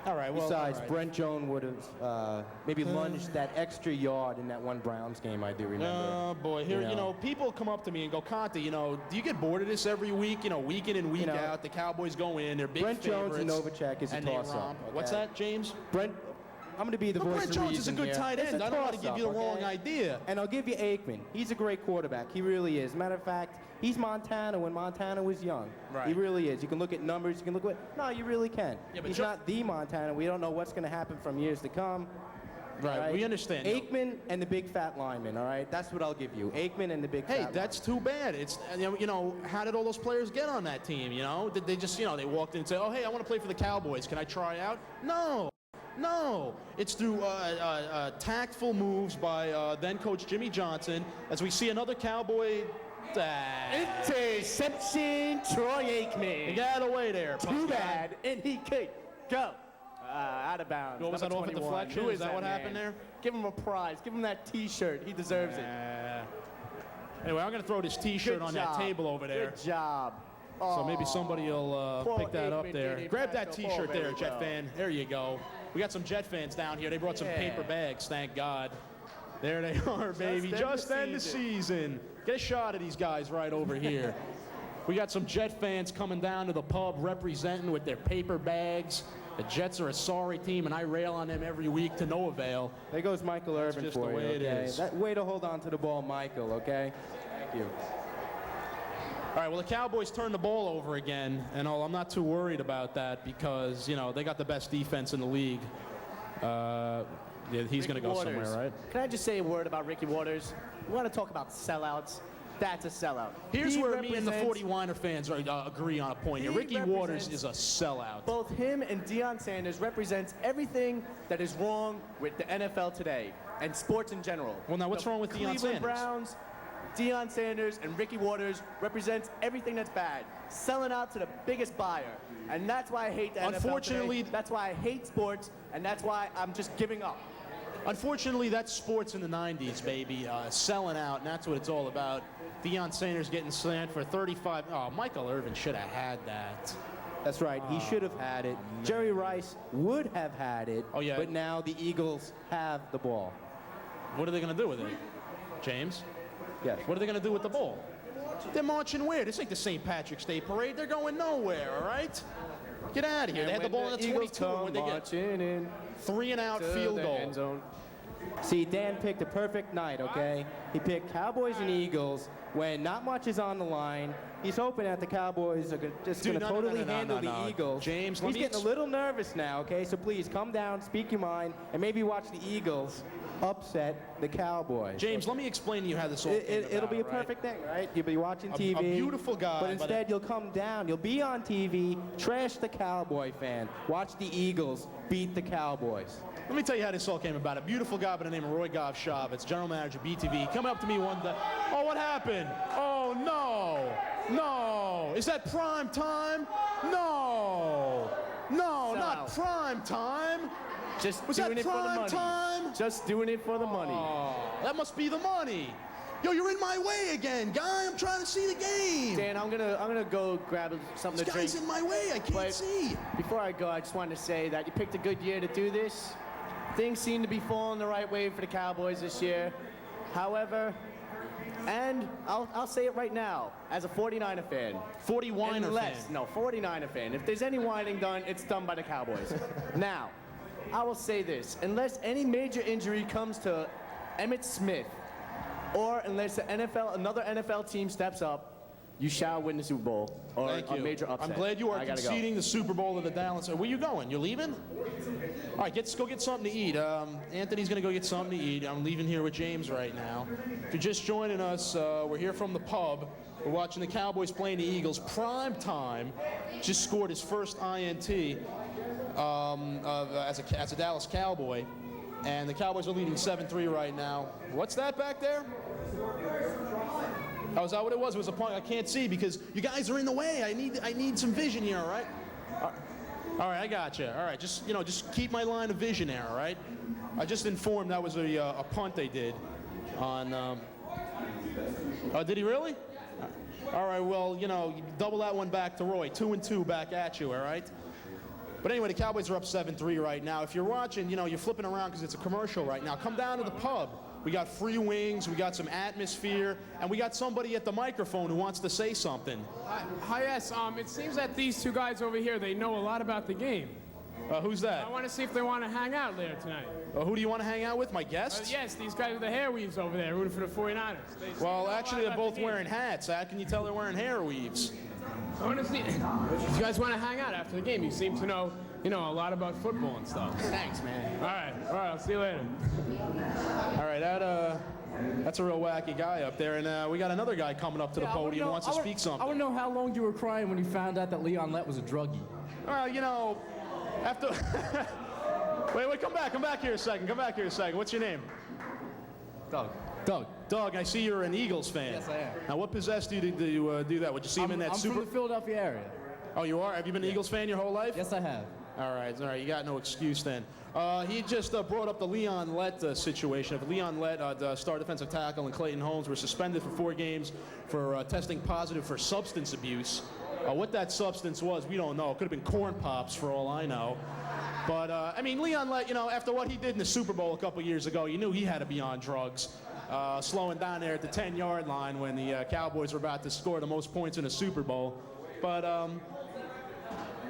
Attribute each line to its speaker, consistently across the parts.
Speaker 1: All right, well,
Speaker 2: Besides,
Speaker 1: all right.
Speaker 2: Brent Jones would have maybe lunged that extra yard in that one Browns game, I do remember.
Speaker 1: Oh, boy. Here, people come up to me and go, Conte, do you get bored of this every week? Week in and week out, the Cowboys go in, they're big
Speaker 2: Brent
Speaker 1: favorites.
Speaker 2: Jones and Novacek is a toss-up. Okay?
Speaker 1: What's that, James?
Speaker 2: I'm going to be the voice
Speaker 1: Brent
Speaker 2: of
Speaker 1: Jones
Speaker 2: reason
Speaker 1: is a good
Speaker 2: here.
Speaker 1: tight end. I don't want to give you the wrong
Speaker 2: okay?
Speaker 1: idea.
Speaker 2: And I'll give you Aikman. He's a great quarterback. He really is. Matter of fact, he's Montana when Montana was young.
Speaker 1: Right.
Speaker 2: He really is. You can look at numbers. You can look at... No, you really can.
Speaker 1: Yeah, but
Speaker 2: he's not the Montana. We don't know what's going to happen from years to come.
Speaker 1: Right, we understand.
Speaker 2: Aikman and the big fat lineman, all right? That's what I'll give you. Aikman and the big fat lineman.
Speaker 1: Hey, that's too bad. It's, how did all those players get on that team, Did they just, they walked in and said, oh, hey, I want to play for the Cowboys. Can I try out? No, it's through tactful moves by then-coach Jimmy Johnson as we see another Cowboy...
Speaker 3: Interception, Troy Aikman.
Speaker 1: You got away there.
Speaker 3: Too bad, and he could go. Out of bounds.
Speaker 1: What was that, off a deflection?
Speaker 3: Who
Speaker 1: is that what happened there?
Speaker 3: Give him a prize. Give him that T-shirt. He deserves it.
Speaker 1: Anyway, I'm going to throw this T-shirt on that table over there.
Speaker 3: Good job.
Speaker 1: So maybe somebody will pick that up there. Grab that T-shirt there, Jet fan. There you go. We got some Jet fans down here. They brought some paper bags, thank God. There they are, baby. Just end the season. Get a shot of these guys right over here. We got some Jet fans coming down to the pub representing with their paper bags. The Jets are a sorry team, and I rail on them every week to no avail.
Speaker 2: There goes Michael Irvin
Speaker 1: just
Speaker 2: for
Speaker 1: the way
Speaker 2: you,
Speaker 1: it
Speaker 2: okay?
Speaker 1: is.
Speaker 2: That way to hold on to the ball, Michael, okay? Thank you.
Speaker 1: All right, well, the Cowboys turned the ball over again, and I'm not too worried about that because, they got the best defense in the league. He's going to go somewhere, right?
Speaker 3: Can I just say a word about Ricky Waters? We want to talk about sellouts. That's a sellout.
Speaker 1: Here's where me and the 40-Winer fans agree on a point here. Ricky Waters is a sellout.
Speaker 3: Both him and Deion Sanders represents everything that is wrong with the NFL today and sports in general.
Speaker 1: Well, now, what's wrong with Deion Sanders?
Speaker 3: Cleveland Browns, Deion Sanders, and Ricky Waters represents everything that's bad. Selling out to the biggest buyer. And that's why I hate the NFL
Speaker 1: Unfortunately,
Speaker 3: today. That's why I hate sports, and that's why I'm just giving up.
Speaker 1: Unfortunately, that's sports in the 90s, baby. Selling out, and that's what it's all about. Deion Sanders getting slammed for 35. Oh, Michael Irvin should have had that.
Speaker 2: That's right. He should have had it. Jerry Rice would have had it.
Speaker 1: Oh, yeah.
Speaker 2: But now the Eagles have the ball.
Speaker 1: What are they going to do with it, James?
Speaker 2: Yes.
Speaker 1: What are they going to do with the ball? They're marching where? This ain't the St. Patrick's Day parade. They're going nowhere, all right? Get out of here. They had the ball in the 22. When they get 3-and-out field goal.
Speaker 2: See, Dan picked a perfect night, okay? He picked Cowboys and Eagles when not much is on the line. He's hoping that the Cowboys are just going to totally handle the Eagles.
Speaker 1: James,
Speaker 2: he's getting a little nervous now, okay? So please, calm down, speak your mind, and maybe watch the Eagles upset the Cowboys.
Speaker 1: James, let me explain to you how this all came about,
Speaker 2: It'll be a perfect thing, right? You'll be watching TV.
Speaker 1: A beautiful guy.
Speaker 2: But instead, you'll come down. You'll be on TV, trash the Cowboy fan. Watch the Eagles beat the Cowboys.
Speaker 1: Let me tell you how this all came about. A beautiful guy by the name of Roy Govshavitz, general manager, BTV, come up to me one day. Oh, what happened? Oh, no. Is that prime time? No, not prime time.
Speaker 3: Just
Speaker 1: Was
Speaker 3: doing
Speaker 1: that
Speaker 3: it for the
Speaker 1: prime
Speaker 3: money.
Speaker 1: time?
Speaker 3: Just doing it for the money.
Speaker 1: Oh, that must be the money. Yo, you're in my way again, guy. I'm trying to see the game.
Speaker 3: Dan, I'm gonna go grab something to drink.
Speaker 1: This guy's in my way. I can't see.
Speaker 3: Before I go, I just wanted to say that you picked a good year to do this. Things seem to be falling the right way for the Cowboys this year. However, and I'll say it right now, as a 49er fan.
Speaker 1: 40-Winer fan.
Speaker 3: No, 49er fan. If there's any whining done, it's done by the Cowboys. Now, I will say this. Unless any major injury comes to Emmitt Smith, or unless another NFL team steps up, you shall win the Super Bowl or a major upset.
Speaker 1: I'm glad you are conceding the Super Bowl to the Dallas. Where you going? You're leaving? All right, go get something to eat. Anthony's going to go get something to eat. I'm leaving here with James right now. If you're just joining us, we're here from the pub. We're watching the Cowboys playing the Eagles. Prime time just scored his first INT as a Dallas Cowboy. And the Cowboys are leading 7-3 right now. What's that back there? Oh, is that what it was? It was a punt. I can't see because you guys are in the way. I need some vision here, all right? All right, I got you. All right, just keep my line of vision there, all right? I just informed that was a punt they did on. Oh, did he really? All right, well, you double that one back to Roy. 2-2 back at you, all right? But anyway, the Cowboys are up 7-3 right now. If you're watching, you're flipping around because it's a commercial right now. Come down to the pub. We got free wings, we got some atmosphere, and we got somebody at the microphone who wants to say something.
Speaker 4: Hi, yes. It seems that these two guys over here, they know a lot about the game.
Speaker 1: Who's that?
Speaker 4: I want to see if they want to hang out later tonight.
Speaker 1: Who do you want to hang out with? My guests?
Speaker 4: Yes, these guys with the hair weaves over there, rooting for the 49ers.
Speaker 1: Well, actually, they're both wearing hats. How can you tell they're wearing hair weaves?
Speaker 4: I want to see. You guys want to hang out after the game? You seem to know, a lot about football and stuff.
Speaker 3: Thanks, man.
Speaker 4: All right. I'll see you later.
Speaker 1: All right, that's a real wacky guy up there, and we got another guy coming up to the podium who wants to speak something.
Speaker 5: I want to know how long you were crying when you found out that Leon Lett was a druggie.
Speaker 1: Well, after... Wait, come back here a second. What's your name?
Speaker 5: Doug.
Speaker 1: Doug, I see you're an Eagles fan.
Speaker 5: Yes, I am.
Speaker 1: Now, what possessed you to do that? Would you see him in that
Speaker 5: I'm from the Philadelphia area.
Speaker 1: Oh, you are? Have you been an Eagles fan your whole life?
Speaker 5: Yes, I have.
Speaker 1: All right. You got no excuse then. He just brought up the Leon Lett situation. If Leon Lett, the star defensive tackle, and Clayton Holmes were suspended for 4 games for testing positive for substance abuse. What that substance was, we don't know. It could have been corn pops for all I know. But, Leon Lett, after what he did in the Super Bowl a couple years ago, you knew he had to be on drugs. Slowing down there at the 10-yard line when the Cowboys were about to score the most points in a Super Bowl. But,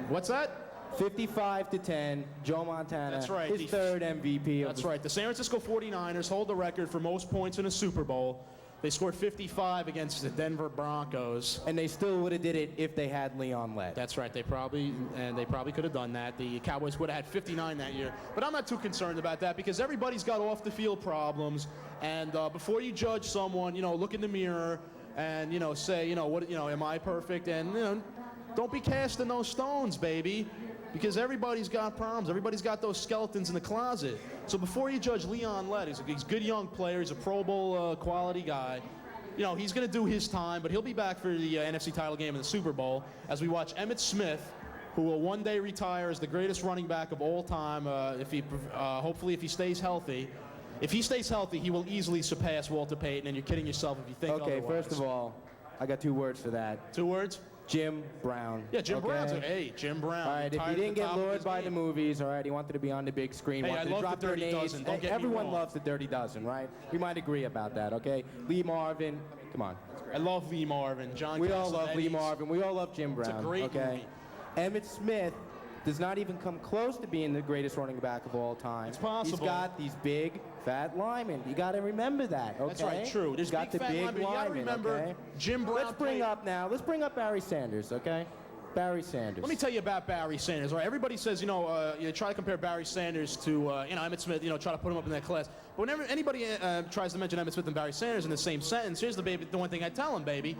Speaker 1: what's that?
Speaker 2: 55-10, Joe Montana.
Speaker 1: That's right.
Speaker 2: His third MVP.
Speaker 1: That's right. The San Francisco 49ers hold the record for most points in a Super Bowl. They scored 55 against the Denver Broncos.
Speaker 2: And they still would have did it if they had Leon Lett.
Speaker 1: That's right. They probably could have done that. The Cowboys would have had 59 that year. But I'm not too concerned about that because everybody's got off-the-field problems. And before you judge someone, look in the mirror and, say, am I perfect? And, don't be casting those stones, baby. Because everybody's got problems. Everybody's got those skeletons in the closet. So before you judge Leon Lett, he's a good young player. He's a Pro Bowl quality guy. He's going to do his time, but he'll be back for the NFC title game in the Super Bowl as we watch Emmitt Smith, who will one day retire as the greatest running back of all time hopefully if he stays healthy. If he stays healthy, he will easily surpass Walter Payton, and you're kidding yourself if you think otherwise.
Speaker 2: Okay, first of all, I got 2 words for that.
Speaker 1: 2 words?
Speaker 2: Jim Brown.
Speaker 1: Yeah, Jim Brown's Jim Brown.
Speaker 2: All right, if he didn't get lured by the movies, all right, he wanted to be on the big screen.
Speaker 1: Hey, I
Speaker 2: wanted to
Speaker 1: love
Speaker 2: drop
Speaker 1: the Dirty
Speaker 2: their names.
Speaker 1: Dozen. Don't get me
Speaker 2: Everyone
Speaker 1: wrong.
Speaker 2: loves the Dirty Dozen, right? We might agree about that, okay? Lee Marvin. Come on.
Speaker 1: I love Lee Marvin.
Speaker 2: We all love Lee Marvin. We all love Jim Brown.
Speaker 1: It's a great
Speaker 2: okay?
Speaker 1: movie.
Speaker 2: Emmitt Smith does not even come close to being the greatest running back of all time.
Speaker 1: It's possible.
Speaker 2: He's got these big, fat linemen. You got to remember that, okay?
Speaker 1: That's right, true. There's
Speaker 2: He's got
Speaker 1: big,
Speaker 2: the
Speaker 1: fat
Speaker 2: big
Speaker 1: linemen. You got to
Speaker 2: linemen,
Speaker 1: remember
Speaker 2: okay?
Speaker 1: Jim Brown.
Speaker 2: Let's bring up Barry Sanders, okay? Barry Sanders.
Speaker 1: Let me tell you about Barry Sanders. All right, everybody says, you try to compare Barry Sanders to, Emmitt Smith, try to put him up in that class. But whenever anybody tries to mention Emmitt Smith and Barry Sanders in the same sentence, here's the one thing I tell them, baby.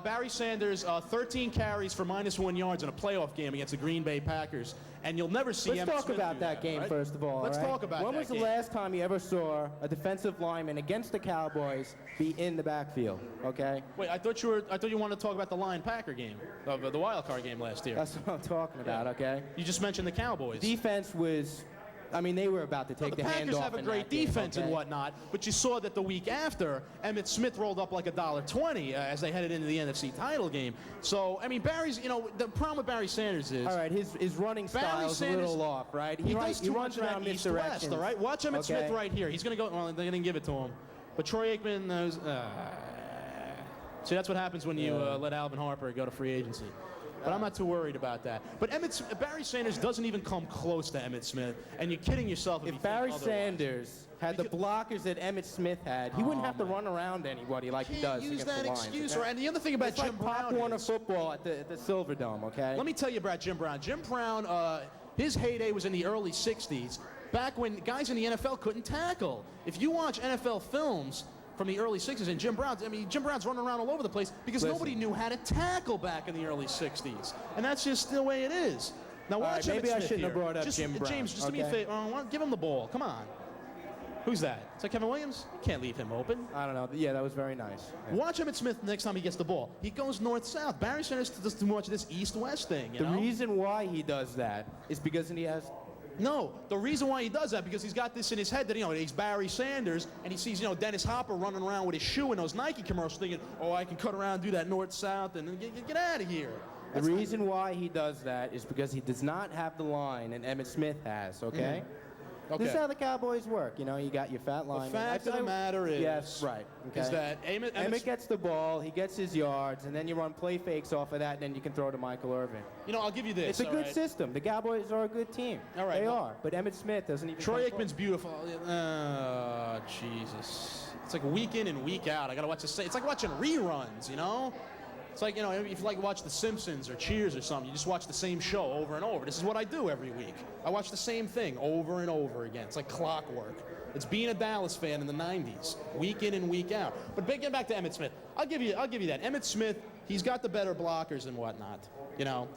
Speaker 1: Barry Sanders, 13 carries for -1 yards in a playoff game against the Green Bay Packers. And you'll never see Emmitt Smith
Speaker 2: Let's talk about that game,
Speaker 1: right?
Speaker 2: first of all.
Speaker 1: Let's talk about that
Speaker 2: When was the last time you ever saw a defensive lineman against the Cowboys be in the backfield, okay?
Speaker 1: Wait, I thought you wanted to talk about the Lion-Packer game, the wild card game last year.
Speaker 2: That's what I'm talking about, okay?
Speaker 1: You just mentioned the Cowboys.
Speaker 2: Defense was, they were about to take
Speaker 1: the
Speaker 2: the handoff.
Speaker 1: Packers have a
Speaker 2: in
Speaker 1: great
Speaker 2: that game,
Speaker 1: defense
Speaker 2: okay?
Speaker 1: and whatnot, but you saw that the week after, Emmitt Smith rolled up like $1.20 as they headed into the NFC title game. So, Barry's, the problem with Barry Sanders is...
Speaker 2: All right, his running style is a little off, right?
Speaker 1: He does too much
Speaker 2: around
Speaker 1: of that east-west, all right? Watch Emmitt Smith right here. He's going to go... Well, they didn't give it to him. But Troy Aikman knows... See, that's what happens when you let Alvin Harper go to free agency. But I'm not too worried about that. But Barry Sanders doesn't even come close to Emmitt Smith, and you're kidding yourself if you
Speaker 2: Barry
Speaker 1: think otherwise.
Speaker 2: Sanders had the blockers that Emmitt Smith had, he wouldn't have to run around anybody like he does
Speaker 1: use
Speaker 2: against
Speaker 1: that
Speaker 2: the Lions.
Speaker 1: excuse,
Speaker 2: Okay?
Speaker 1: right? And the other thing about
Speaker 2: It's
Speaker 1: Jim
Speaker 2: like Pop
Speaker 1: Brown
Speaker 2: Warner
Speaker 1: is,
Speaker 2: football at the Silverdome, okay?
Speaker 1: let me tell you about Jim Brown. Jim Brown, his heyday was in the early 60s, back when guys in the NFL couldn't tackle. If you watch NFL films from the early 60s, and Jim Brown's running around all over the place because nobody knew how to tackle back in the early 60s. And that's just the way it is. Now watch
Speaker 2: maybe
Speaker 1: Emmitt
Speaker 2: I
Speaker 1: Smith
Speaker 2: shouldn't have
Speaker 1: here.
Speaker 2: brought up Jim Brown.
Speaker 1: James, just do me a favor. Give him the ball. Come on. Who's that? Is that Kevin Williams? You can't leave him open.
Speaker 2: I don't know. Yeah, that was very nice. Yeah.
Speaker 1: Watch Emmitt Smith next time he gets the ball. He goes north-south. Barry Sanders does too much of this east-west thing, you know?
Speaker 2: The reason why he does that is because he has...
Speaker 1: No, the reason why he does that because he's got this in his head that, he's Barry Sanders, and he sees, Dennis Hopper running around with his shoe in those Nike commercials thinking, oh, I can cut around and do that north-south, and get out of here.
Speaker 2: The reason why he does that is because he does not have the line and Emmitt Smith has, okay?
Speaker 1: Okay.
Speaker 2: This is how the Cowboys work. You know, you got your fat line.
Speaker 1: The fact of the matter is,
Speaker 2: yes, right. Okay.
Speaker 1: is that
Speaker 2: Emmitt gets the ball, he gets his yards, and then you run play fakes off of that, and then you can throw to Michael Irvin.
Speaker 1: You know, I'll give you this.
Speaker 2: It's a good system. The Cowboys are a good team.
Speaker 1: All right,
Speaker 2: they
Speaker 1: well,
Speaker 2: are. But Emmitt Smith doesn't even.
Speaker 1: Troy Aikman's beautiful. Jesus. It's like week in and week out. I gotta watch the. It's like watching reruns. You know. It's like, you know, if you like to watch The Simpsons or Cheers or something, you just watch the same show over and over. This is what I do every week. I watch the same thing over and over again. It's like clockwork. It's being a Dallas fan in the 90s, week in and week out. But getting back to Emmitt Smith, I'll give you that. Emmitt Smith, he's got the better blockers and whatnot, you know.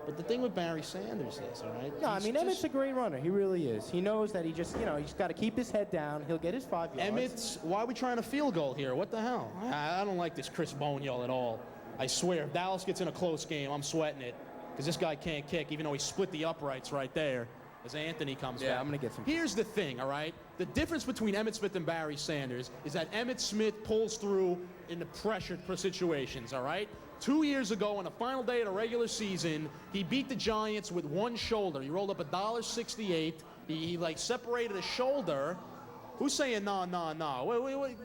Speaker 1: But the thing with Barry Sanders is, all right?
Speaker 2: No, I mean, Emmitt's a great runner. He really is. He knows that he just, you know, he's got to keep his head down. He'll get his 5 yards.
Speaker 1: Why are we trying a field goal here? What the hell? I don't like this Chris Boniel at all. I swear, if Dallas gets in a close game, I'm sweating it. Because this guy can't kick, even though he split the uprights right there as Anthony comes back.
Speaker 2: Yeah, I'm going to get some.
Speaker 1: Here's the thing, all right? The difference between Emmitt Smith and Barry Sanders is that Emmitt Smith pulls through in the pressured situations, all right? 2 years ago, on the final day of the regular season, he beat the Giants with one shoulder. He rolled up $1.68. He like, separated a shoulder. Who's saying no? Wait.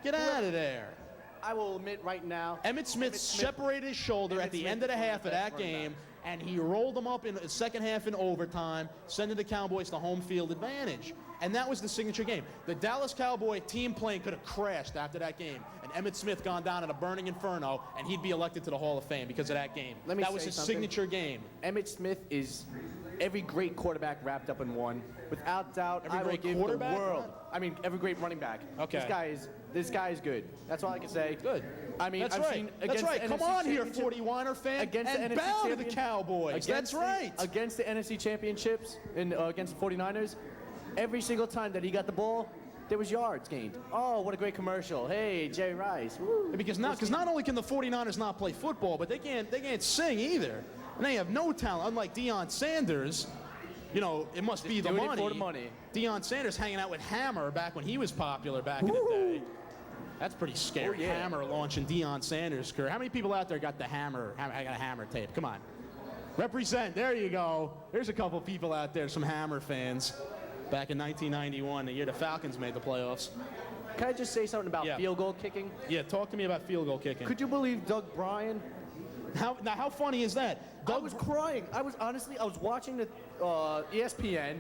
Speaker 1: Get out of there.
Speaker 3: I will admit right now.
Speaker 1: Emmitt Smith separated his shoulder at the end of the half of that game, and he rolled them up in the second half in overtime, sending the Cowboys to home field advantage. And that was the signature game. The Dallas Cowboy team plane could have crashed after that game, and Emmitt Smith gone down in a burning inferno, and he'd be elected to the Hall of Fame because of that game. That was his signature game.
Speaker 3: Emmitt Smith is every great quarterback wrapped up in one. Without doubt, I will give the world. I mean, every great running back.
Speaker 1: Okay.
Speaker 3: This guy is good. That's all I can say.
Speaker 1: Good.
Speaker 3: I mean,
Speaker 1: that's
Speaker 3: I've
Speaker 1: right.
Speaker 3: seen
Speaker 1: That's right. Come on here, 40-winer fan,
Speaker 3: against
Speaker 1: and
Speaker 3: the NFC
Speaker 1: bow to the Cowboys. That's right.
Speaker 3: Against the NFC championships and against the 49ers, every single time that he got the ball, there was yards gained. Oh, what a great commercial. Hey, Jerry Rice. Woo.
Speaker 1: Because not only can the 49ers not play football, but they can't sing either. And they have no talent, unlike Deion Sanders. You know, it must be the money.
Speaker 3: For the money.
Speaker 1: Deion Sanders hanging out with Hammer back when he was popular back in the day. That's pretty scary.
Speaker 3: Oh, yeah.
Speaker 1: Hammer launching Deion Sanders' career. How many people out there got the Hammer? I got a Hammer tape. Come on. Represent. There you go. There's a couple people out there, some Hammer fans. Back in 1991, the year the Falcons made the playoffs.
Speaker 3: Can I just say something about field goal kicking?
Speaker 1: Yeah, talk to me about field goal kicking.
Speaker 3: Could you believe Doug Bryan?
Speaker 1: How funny is that?
Speaker 3: I was crying. I was watching the ESPN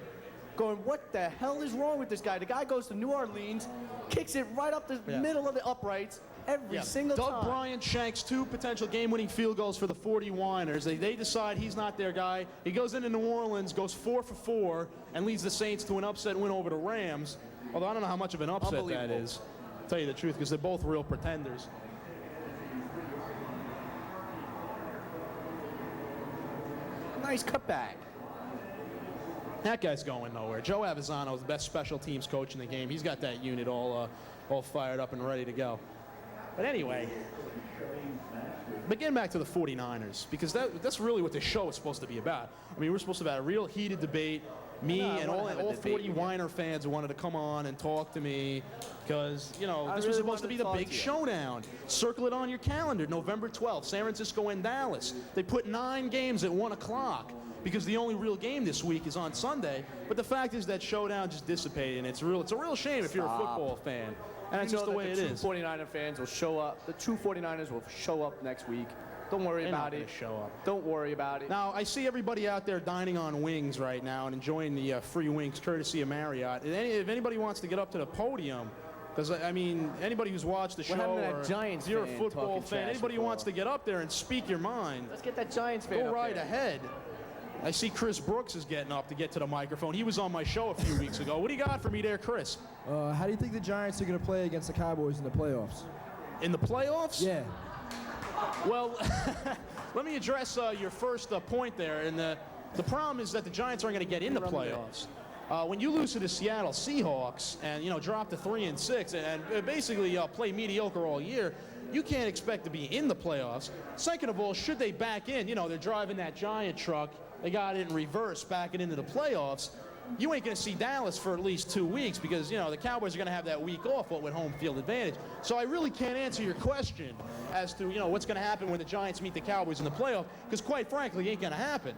Speaker 3: going, what the hell is wrong with this guy? The guy goes to New Orleans, kicks it right up the middle of the uprights every single time.
Speaker 1: Doug Bryan shanks 2 potential game-winning field goals for the 40-winers. They decide he's not their guy. He goes into New Orleans, goes 4 for 4, and leads the Saints to an upset win over the Rams. Although I don't know how much of an upset that is, to tell you the truth, because they're both real pretenders.
Speaker 3: Nice cutback.
Speaker 1: That guy's going nowhere. Joe Avisano is the best special teams coach in the game. He's got that unit all fired up and ready to go. But anyway, but getting back to the 49ers, because that's really what this show is supposed to be about. I mean, we're supposed to have a real heated debate. Me and all 40-winer fans who wanted to come on and talk to me because, you know, this was supposed to be the big showdown. Circle it on your calendar, November 12th, San Francisco and Dallas. They put 9 games at 1 o'clock because the only real game this week is on Sunday. But the fact is that showdown just dissipated, and it's a real shame if you're a football fan. And that's just the way it is.
Speaker 3: The true 49er fans will show up. The true 49ers will show up next week. Don't worry about it.
Speaker 1: Show up.
Speaker 3: Don't worry about it.
Speaker 1: Now, I see everybody out there dining on wings right now and enjoying the free wings courtesy of Marriott. If anybody wants to get up to the podium, because, I mean, anybody who's watched the show, or
Speaker 3: Giants
Speaker 1: if you're a football fan, anybody who wants to get up there and speak your mind,
Speaker 3: let's get that Giants fan
Speaker 1: go right ahead. I see Chris Brooks is getting up to get to the microphone. He was on my show a few weeks ago. What do you got for me there, Chris?
Speaker 6: How do you think the Giants are going to play against the Cowboys in the playoffs?
Speaker 1: In the playoffs?
Speaker 6: Yeah.
Speaker 1: Well, let me address your first point there. And the problem is that the Giants aren't going to get in the playoffs. When you lose to the Seattle Seahawks and, you know, drop to 3-6 and basically play mediocre all year, you can't expect to be in the playoffs. Second of all, should they back in, you know, they're driving that giant truck. They got it in reverse, backing into the playoffs. you ain't going to see Dallas for at least 2 weeks because, you know, the Cowboys are going to have that week off, what with home field advantage. So I really can't answer your question as to, you know, what's going to happen when the Giants meet the Cowboys in the playoff because, quite frankly, it ain't going to happen.